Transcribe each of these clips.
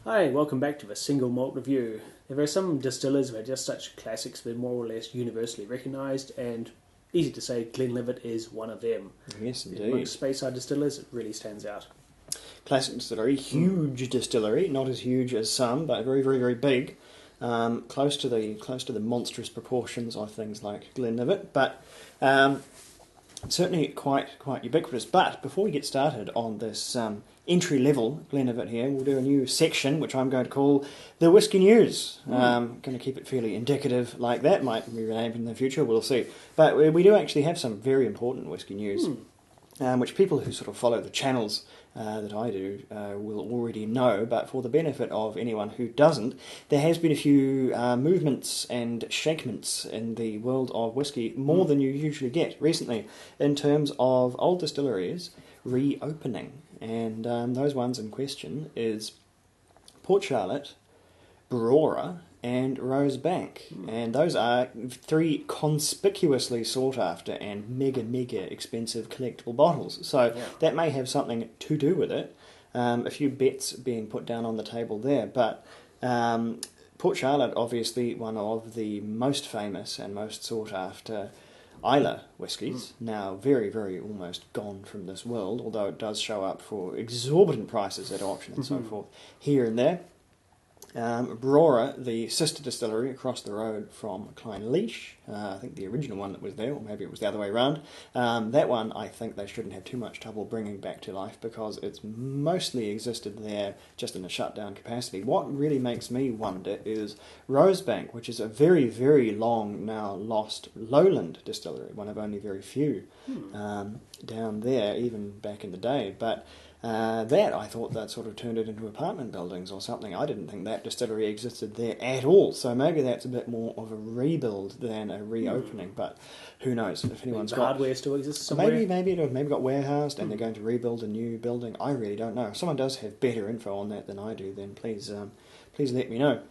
Hi, welcome back to the Single Malt Review. There are some distillers who are just such classics they're more or less universally recognised, and easy to say Glenlivet is one of them. Yes, indeed. Amongst Speyside distillers, it really stands out. Classic distillery, huge distillery, not as huge as some, but very, very, very big. Close to the monstrous proportions of things like Glenlivet, but certainly quite ubiquitous. But before we get started on this entry-level Glenlivet here, we'll do a new section which I'm going to call the Whisky News. Going to keep it fairly indicative like that. Might be renamed in the future, we'll see. But we do actually have some very important whisky news, which people who sort of follow the channels that I do will already know, but for the benefit of anyone who doesn't, there has been a few movements and shakements in the world of whisky, more than you usually get recently, in terms of old distilleries reopening. And those ones in question is Port Charlotte, Brora, and Rosebank. And those are three conspicuously sought after and mega expensive collectible bottles. So that may have something to do with it. A few bets being put down on the table there. But Port Charlotte, obviously one of the most famous and most sought after Islay whiskies, now very, very almost gone from this world, although it does show up for exorbitant prices at auction and so forth here and there. Brora, the sister distillery across the road from Glenlivet, I think the original one that was there, or maybe it was the other way around, that one I think they shouldn't have too much trouble bringing back to life because it's mostly existed there just in a shutdown capacity. What really makes me wonder is Rosebank, which is a very, very long now lost lowland distillery, one of only very few down there, even back in the day, but that I thought that sort of turned it into apartment buildings or something. I didn't think that distillery existed there at all. So maybe that's a bit more of a rebuild than a reopening. But who knows? If anyone's got hardware still exists somewhere. Maybe got warehoused and they're going to rebuild a new building. I really don't know. If someone does have better info on that than I do, then please let me know.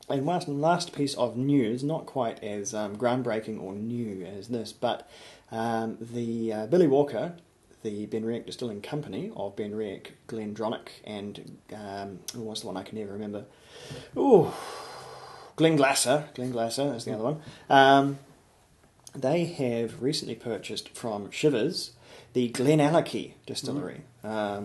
And one last piece of news, not quite as groundbreaking or new as this, but the Billy Walker, the Benriach Distilling Company of Benriach, Glendronach, and who was the one I can never remember? Glenglasser is the other one. They have recently purchased from Shivers the Glenallachie distillery,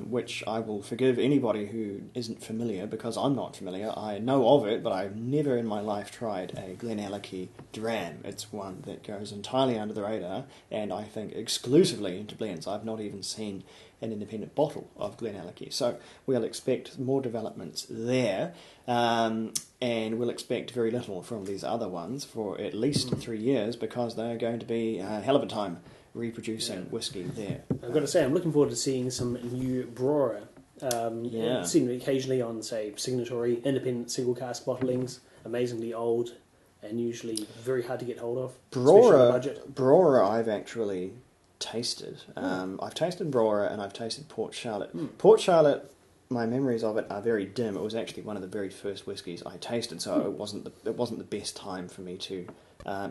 which I will forgive anybody who isn't familiar because I'm not familiar. I know of it, but I've never in my life tried a Glenallachie dram. It's one that goes entirely under the radar and I think exclusively into blends. I've not even seen an independent bottle of Glenallachie. So we'll expect more developments there, and we'll expect very little from these other ones for at least 3 years because they're going to be a hell of a time reproducing whisky there. I've got to say, I'm looking forward to seeing some new Brora. Seen occasionally on, say, signatory independent single cask bottlings, amazingly old and usually very hard to get hold of. Brora I've actually tasted. I've tasted Brora and I've tasted Port Charlotte. Port Charlotte, my memories of it are very dim. It was actually one of the very first whiskies I tasted, so it wasn't the best time for me to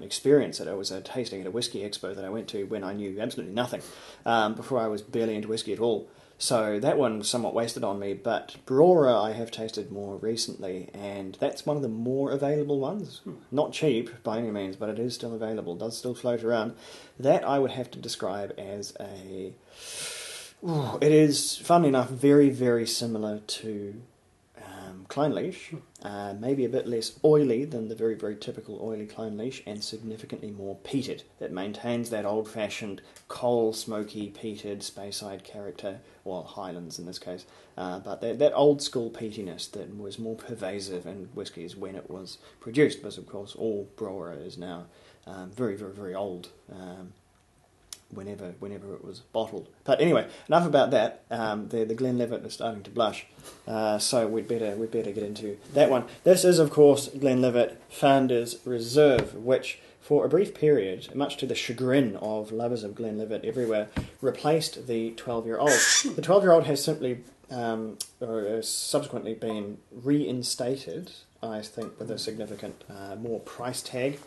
experience it. It was a tasting at a whisky expo that I went to when I knew absolutely nothing, before I was barely into whisky at all. So that one was somewhat wasted on me, but Brora I have tasted more recently, and that's one of the more available ones. Not cheap by any means, but it is still available, does still float around. That I would have to describe as it is, funnily enough, very, very similar to Clynelish, maybe a bit less oily than the very, very typical oily Clynelish, and significantly more peated. It maintains that old-fashioned coal, smoky, peated Speyside character, or Highlands in this case, but that old-school peatiness that was more pervasive in whiskies when it was produced, because of course all Brora is now very, very, very old. Whenever it was bottled. But anyway, enough about that. The Glenlivet is starting to blush, so we'd better get into that one. This is, of course, Glenlivet Founder's Reserve, which for a brief period, much to the chagrin of lovers of Glenlivet everywhere, replaced the 12-year-old. The 12-year-old has simply subsequently been reinstated, I think, with a significant more price tag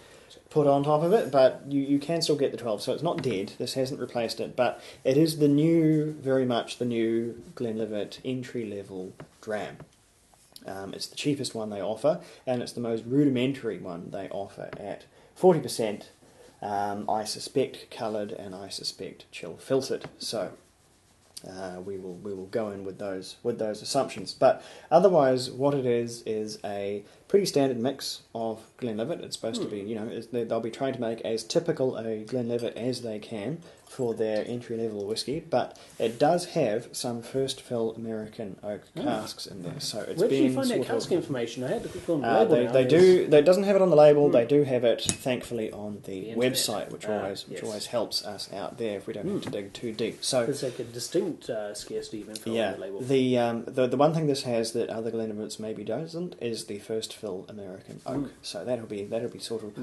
put on top of it, but you can still get the 12, so it's not dead. This hasn't replaced it, but it is very much the new Glenlivet entry-level dram. It's the cheapest one they offer, and it's the most rudimentary one they offer at 40%. I suspect coloured, and I suspect chill filtered. So we will go in with those assumptions. But otherwise, what it is a pretty standard mix of Glenlivet. It's supposed to be, they'll be trying to make as typical a Glenlivet as they can for their entry-level whisky, but it does have some first fill American oak casks in there. So it's Where did you been find that sort cask of, information? I had to click on the label. they do. They doesn't have it on the label. They do have it, thankfully, on the website, which always helps us out there if we don't have to dig too deep. So it's like a distinct scarcity of info on the label. The one thing this has that other Glenlivets maybe doesn't is the first fill American oak. So that'll be sort of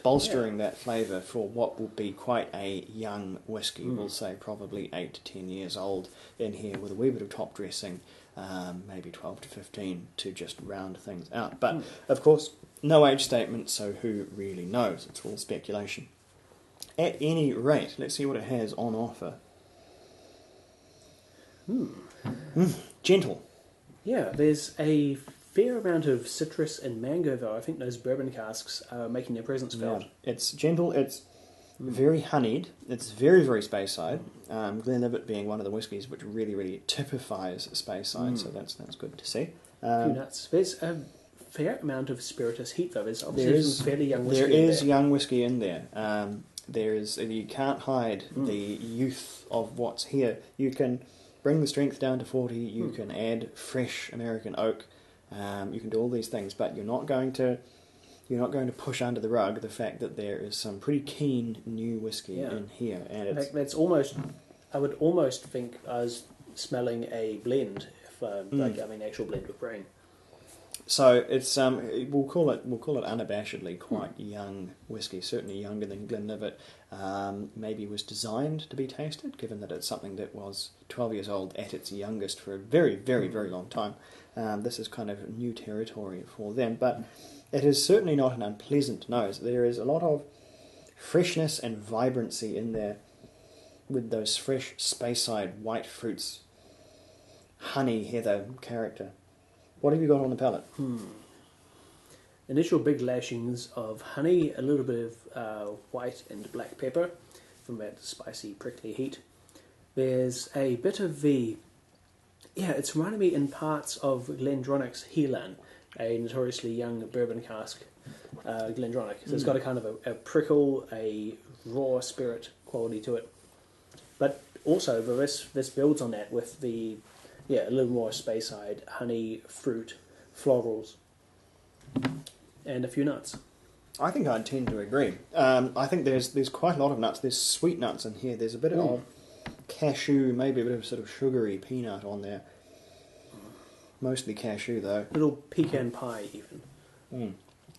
bolstering that flavour for what will be quite a young whisky. We'll say probably 8 to 10 years old in here with a wee bit of top dressing, maybe 12 to 15 to just round things out. But of course, no age statement, so who really knows? It's all speculation. At any rate, let's see what it has on offer. Gentle. Yeah, there's a fair amount of citrus and mango, though. I think those bourbon casks are making their presence felt. Yeah. It's gentle, it's very honeyed, it's very, very Speyside. Glenlivet being one of the whiskies which really, really typifies Speyside, so that's good to see. Few nuts. There's a fair amount of spiritus heat, though. There's obviously some fairly young whisky in there. There is young whisky in there. You can't hide the youth of what's here. You can bring the strength down to 40, you can add fresh American oak, you can do all these things, but you're not going to push under the rug the fact that there is some pretty keen new whisky in here. And in fact, I would almost think I was smelling a blend, actual blend with grain. So it's we'll call it unabashedly quite young whisky, certainly younger than Glenlivet. Maybe was designed to be tasted, given that it's something that was 12 years old at its youngest for a very, very, very long time. This is kind of new territory for them, but it is certainly not an unpleasant nose. There is a lot of freshness and vibrancy in there with those fresh Speyside white fruits, honey, heather character. What have you got on the palate? Initial big lashings of honey, a little bit of white and black pepper from that spicy, prickly heat. There's a bit of it's reminding me in parts of Glendronach's Helan, a notoriously young bourbon cask Glendronach. So it's got a kind of a prickle, a raw spirit quality to it. But also, this builds on that with a little more Speyside, honey, fruit, florals, and a few nuts. I think I'd tend to agree. I think there's quite a lot of nuts. There's sweet nuts in here. There's a bit of cashew, maybe a bit of sort of sugary peanut on there. Mostly cashew, though. Little pecan pie, even.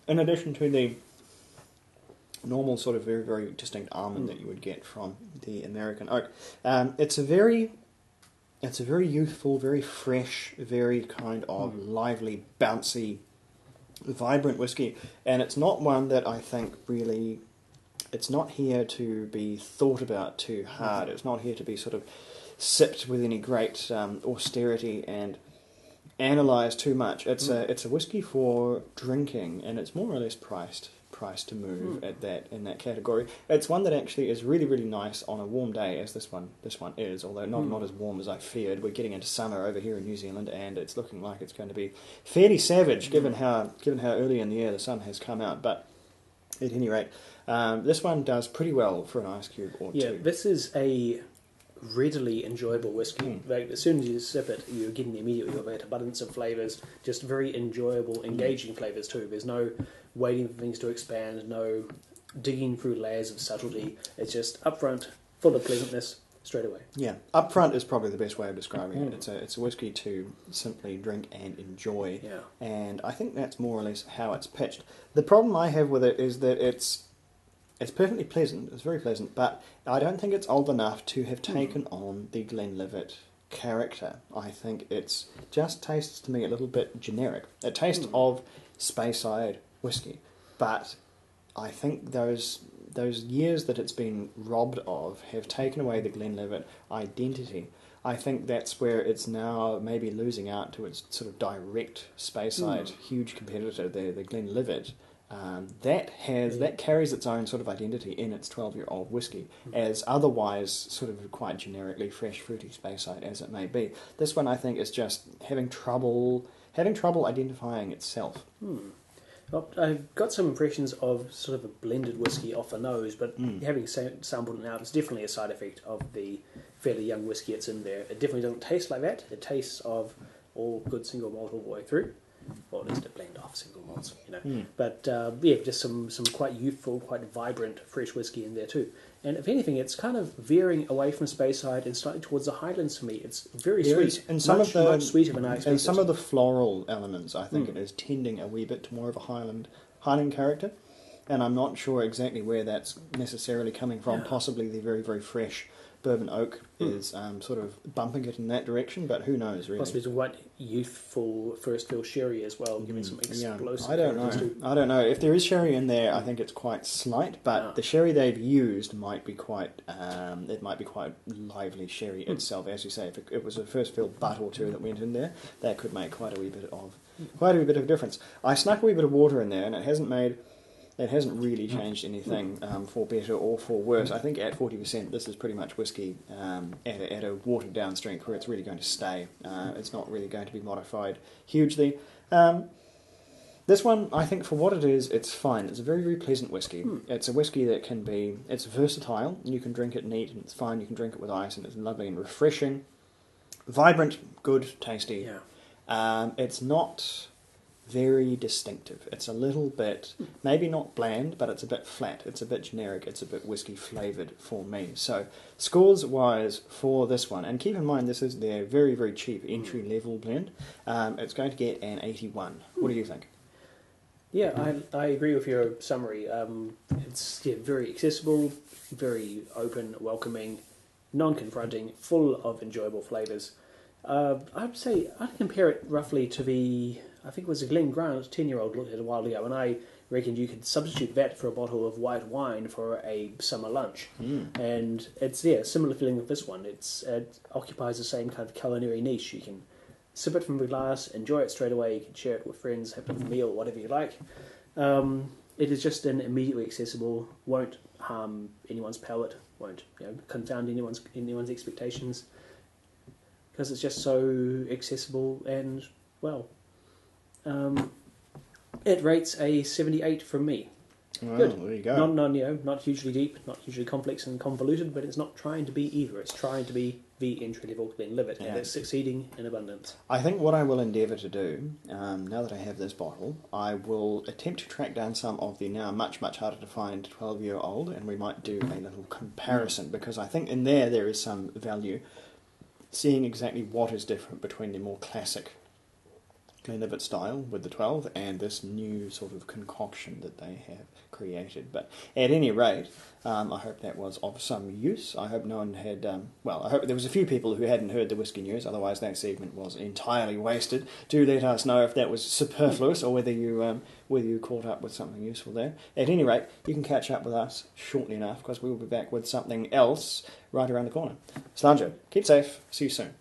In addition to the normal sort of very, very distinct almond that you would get from the American oak, it's a very youthful, very fresh, very kind of lively, bouncy, vibrant whisky, and it's not one that I think really, it's not here to be thought about too hard. It's not here to be sort of sipped with any great austerity and analysed too much. It's a whisky for drinking, and it's more or less priced to move in that category. It's one that actually is really, really nice on a warm day, as this one is, although not as warm as I feared. We're getting into summer over here in New Zealand, and it's looking like it's going to be fairly savage given how early in the year the sun has come out. But at any rate, this one does pretty well for an ice cube or two. Yeah, this is a readily enjoyable whisky. Like, as soon as you sip it, you're getting immediately that abundance of flavours, just very enjoyable, engaging flavours too. There's no waiting for things to expand, no digging through layers of subtlety. It's just upfront, full of pleasantness, straight away. Yeah, upfront is probably the best way of describing it. It's a whisky to simply drink and enjoy, and I think that's more or less how it's pitched. The problem I have with it is that it's perfectly pleasant, it's very pleasant, but I don't think it's old enough to have taken on the Glenlivet character. I think it just tastes to me a little bit generic. It tastes of Speyside whisky, but I think those years that it's been robbed of have taken away the Glenlivet identity. I think that's where it's now maybe losing out to its sort of direct Speyside huge competitor, the Glenlivet. That carries its own sort of identity in its 12-year-old whiskey, as otherwise sort of quite generically fresh, fruity Speyside as it may be. This one, I think, is just having trouble identifying itself. Well, I've got some impressions of sort of a blended whiskey off the nose, but having sampled it now, it's definitely a side effect of the fairly young whiskey it's in there. It definitely doesn't taste like that. It tastes of all good single malt all the way through. Or at least a blend of single malts, But just some quite youthful, quite vibrant, fresh whiskey in there too. And if anything, it's kind of veering away from Speyside and slightly towards the Highlands for me. It's very sweet, and much sweeter than I expected. And some of the floral elements, I think it is tending a wee bit to more of a Highland character. And I'm not sure exactly where that's necessarily coming from. Possibly the very, very fresh bourbon oak is sort of bumping it in that direction, but who knows, really. Possibly some quite youthful first fill sherry as well, giving some explosive. I don't know. If there is sherry in there, I think it's quite slight, but the sherry they've used might be quite lively sherry itself. As you say, if it was a first fill butt or two that went in there, that could make quite a wee bit of difference. I snuck a wee bit of water in there, and it hasn't really changed anything for better or for worse. I think at 40%, this is pretty much whiskey at a watered down strength where it's really going to stay. It's not really going to be modified hugely. This one, I think for what it is, it's fine. It's a very, very pleasant whiskey. It's a whiskey that it's versatile. You can drink it neat and it's fine. You can drink it with ice and it's lovely and refreshing. Vibrant, good, tasty. It's not very distinctive. It's a little bit, maybe not bland, but it's a bit flat. It's a bit generic. It's a bit whiskey flavoured for me. So scores-wise for this one, and keep in mind this is their very, very cheap entry-level blend, it's going to get an 81. What do you think? Yeah, I agree with your summary. It's very accessible, very open, welcoming, non-confronting, full of enjoyable flavours. I'd say I'd compare it roughly to I think it was a Glen Grant 10-year-old looked at a while ago, and I reckoned you could substitute that for a bottle of white wine for a summer lunch. And it's similar feeling with this one. It occupies the same kind of culinary niche. You can sip it from a glass, enjoy it straight away. You can share it with friends, have it with a meal, whatever you like. It is just an immediately accessible, won't harm anyone's palate, won't confound anyone's expectations, because it's just so accessible and it rates a 78 from me. Well, good. There you go. Not hugely deep, not hugely complex and convoluted, but it's not trying to be either. It's trying to be the entry-level Glenlivet, and it's succeeding in abundance. I think what I will endeavour to do, now that I have this bottle, I will attempt to track down some of the now much, much harder to find 12-year-old, and we might do a little comparison, because I think in there is some value, seeing exactly what is different between the more classic Glenlivet style with the 12 and this new sort of concoction that they have created. But at any rate, I hope that was of some use. I hope no one had, I hope there was a few people who hadn't heard the Whisky News, otherwise that segment was entirely wasted. Do let us know if that was superfluous or whether you caught up with something useful there. At any rate, you can catch up with us shortly enough, because we will be back with something else right around the corner. Slanjo, keep safe, see you soon.